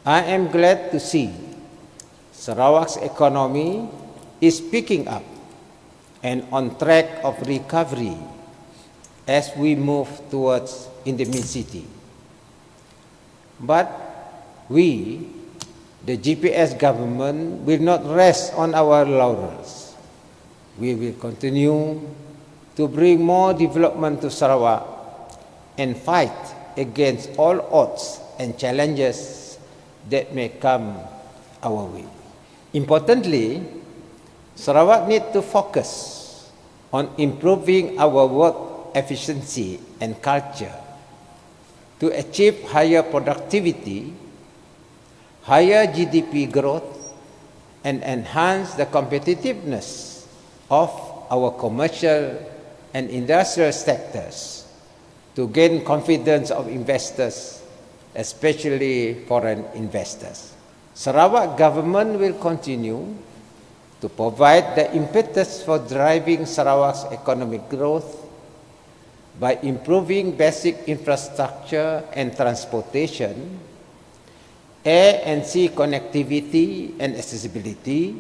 I am glad to see Sarawak's economy is picking up and on track of recovery as we move towards endemicity. But we, the GPS government, will not rest on our laurels. We will continue to bring more development to Sarawak and fight against all odds and challenges that may come our way. Importantly, Sarawak needs to focus on improving our work efficiency and culture to achieve higher productivity, higher GDP growth, and enhance the competitiveness of our commercial and industrial sectors to gain confidence of investors, especially foreign investors. Sarawak government will continue to provide the impetus for driving Sarawak's economic growth by improving basic infrastructure and transportation, air and sea connectivity and accessibility,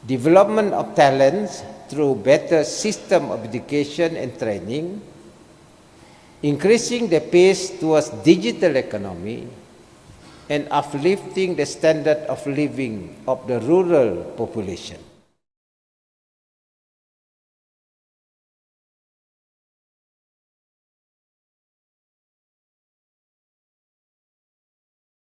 development of talents through better system of education and training, increasing the pace towards digital economy, and uplifting the standard of living of the rural population.